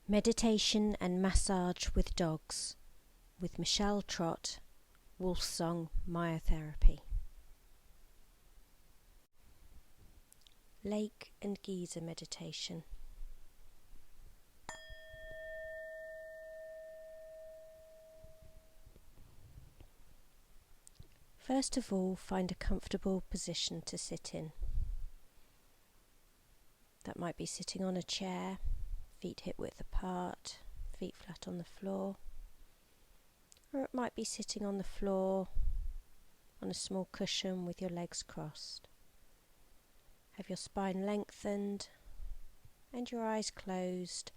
Meditation and Massage with Dogs with Michelle Trott, Wolfsong Myotherapy. Lake and Geyser meditation. First of all, find a comfortable position to sit in. That might be sitting on a chair, feet hip width apart, feet flat on the floor, or it might be sitting on the floor on a small cushion with your legs crossed. Have your spine lengthened and your eyes closed,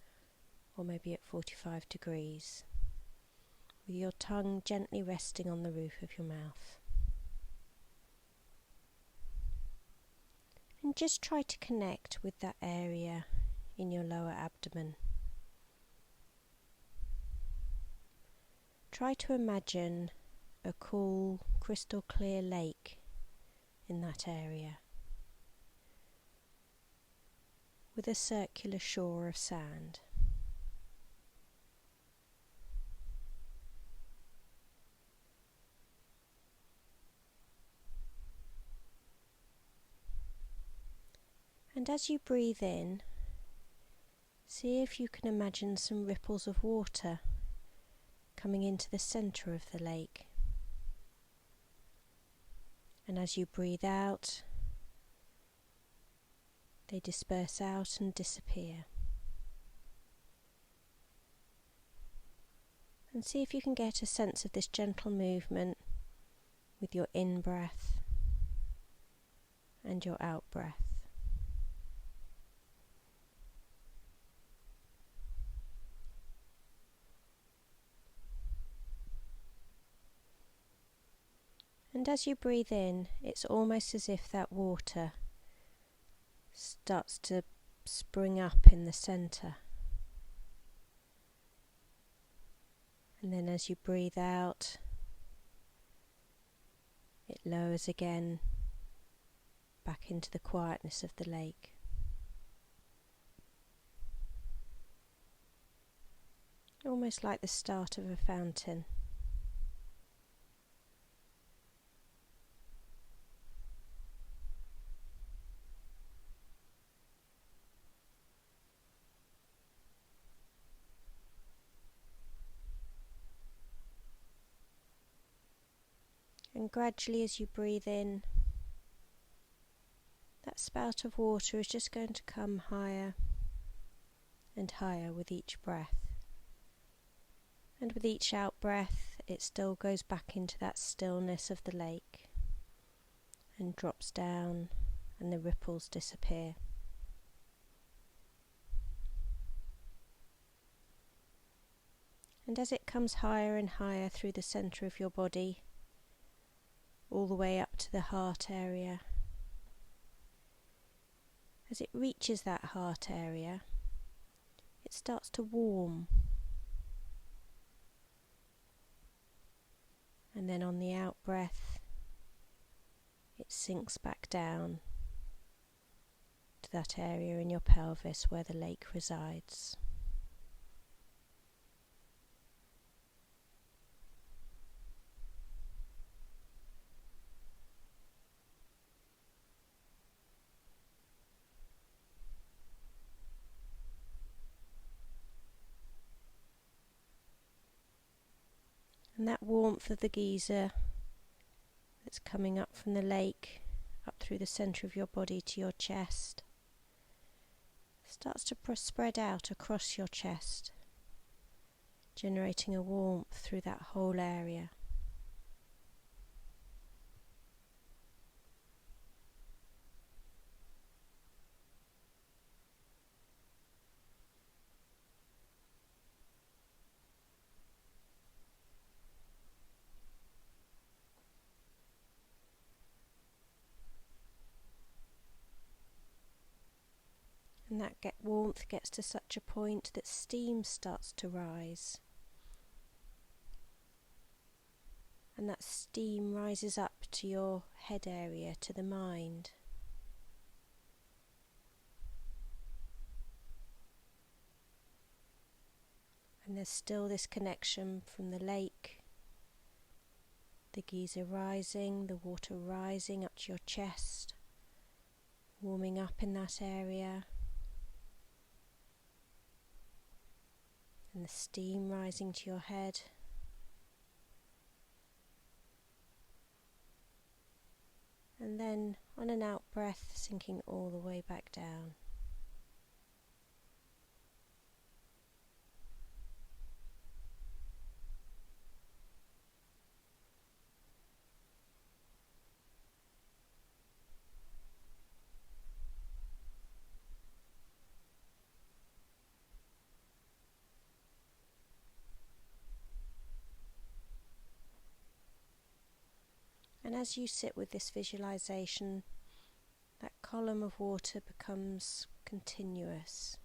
or maybe at 45 degrees, with your tongue gently resting on the roof of your mouth. And just try to connect with that area in your lower abdomen. Try to imagine a cool, crystal clear lake in that area, with a circular shore of sand. And as you breathe in, see if you can imagine some ripples of water coming into the centre of the lake. And as you breathe out, they disperse out and disappear. And see if you can get a sense of this gentle movement with your in-breath and your out-breath. And as you breathe in, it's almost as if that water starts to spring up in the centre. And then as you breathe out, it lowers again back into the quietness of the lake. Almost like the start of a fountain. And gradually as you breathe in, that spout of water is just going to come higher and higher with each breath. And with each out breath, it still goes back into that stillness of the lake and drops down, and the ripples disappear. And as it comes higher and higher through the centre of your body, all the way up to the heart area. As it reaches that heart area, it starts to warm. And then on the out breath, it sinks back down to that area in your pelvis where the lake resides. And that warmth of the geyser that's coming up from the lake, up through the centre of your body to your chest, starts to spread out across your chest, generating a warmth through that whole area. And that warmth gets to such a point that steam starts to rise. And that steam rises up to your head area, to the mind. And there's still this connection from the lake, the geyser rising, the water rising up to your chest, warming up in that area, and the steam rising to your head. And then on an out breath, sinking all the way back down. And as you sit with this visualization, that column of water becomes continuous.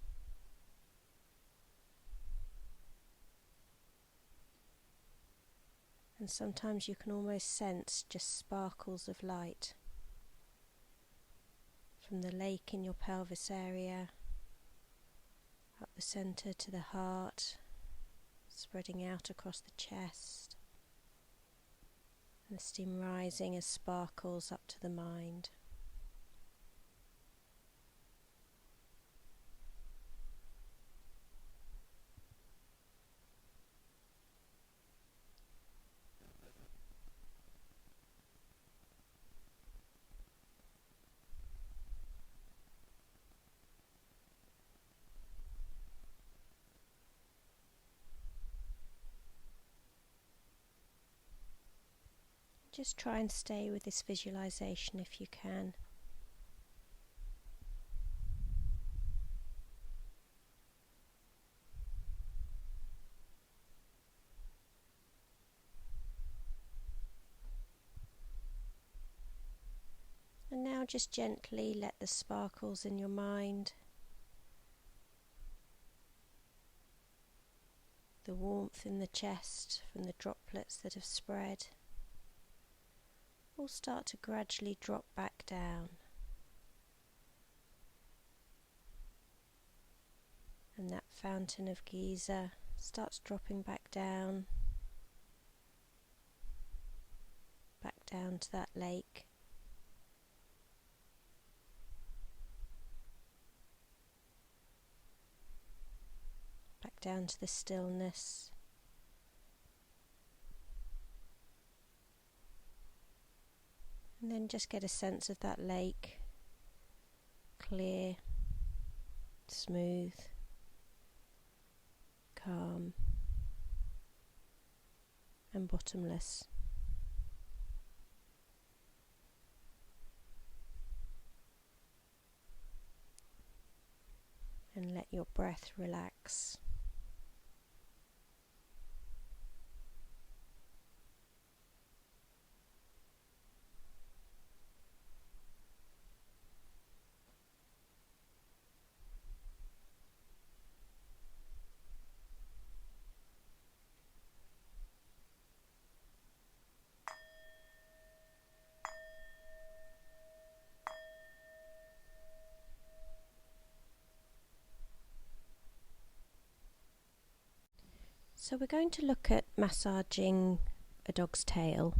And sometimes you can almost sense just sparkles of light from the lake in your pelvis area, up the centre to the heart, spreading out across the chest, and the steam rising as sparkles up to the mind. Just try and stay with this visualization if you can. And now just gently let the sparkles in your mind, the warmth in the chest from the droplets that have spread, all start to gradually drop back down. And that fountain of Geyser starts dropping back down to that lake. Back down to the stillness. And then just get a sense of that lake, clear, smooth, calm, and bottomless. And let your breath relax. So we're going to look at massaging a dog's tail.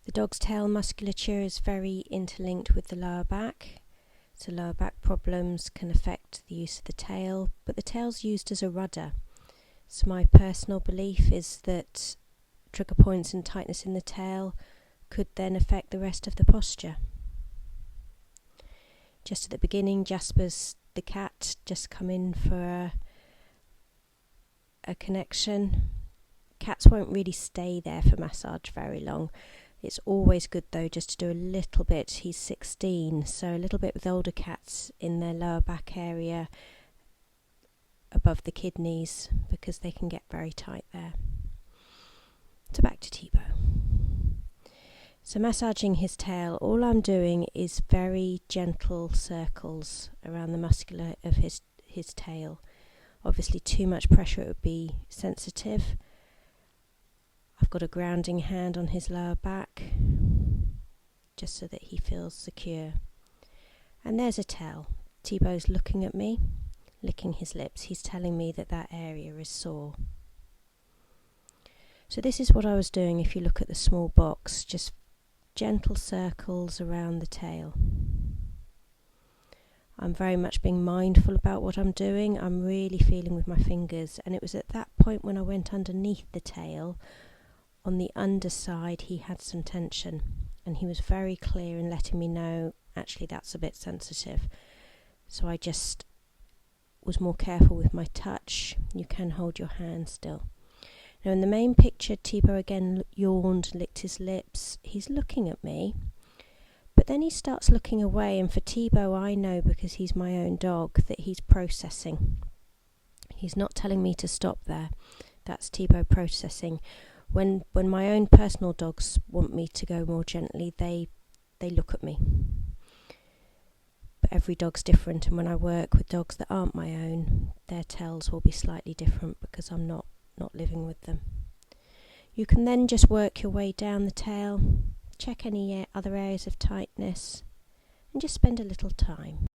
The dog's tail musculature is very interlinked with the lower back. So lower back problems can affect the use of the tail, but the tail's used as a rudder. So my personal belief is that trigger points and tightness in the tail could then affect the rest of the posture. Just at the beginning, Jasper's the cat just come in for a connection. Cats won't really stay there for massage very long. It's always good though just to do a little bit. He's 16, so a little bit with older cats in their lower back area above the kidneys, because they can get very tight there. So back to Thibaut. So massaging his tail, all I'm doing is very gentle circles around the muscula of his tail. Obviously too much pressure, it would be sensitive. I've got a grounding hand on his lower back, just so that he feels secure. And there's a tell. Thibaut's looking at me, licking his lips. He's telling me that that area is sore. So this is what I was doing if you look at the small box, just gentle circles around the tail. I'm very much being mindful about what I'm doing. I'm really feeling with my fingers, and it was at that point when I went underneath the tail, on the underside he had some tension, and he was very clear in letting me know, actually that's a bit sensitive. So I just was more careful with my touch. You can hold your hand still. Now in the main picture, Thibaut again yawned, licked his lips. He's looking at me, but then he starts looking away, and for Thibaut I know, because he's my own dog, that he's processing. He's not telling me to stop there. That's Thibaut processing. When my own personal dogs want me to go more gently, they look at me. But every dog's different, and when I work with dogs that aren't my own, their tells will be slightly different because I'm not living with them. You can then just work your way down the tail, check any other areas of tightness, and just spend a little time.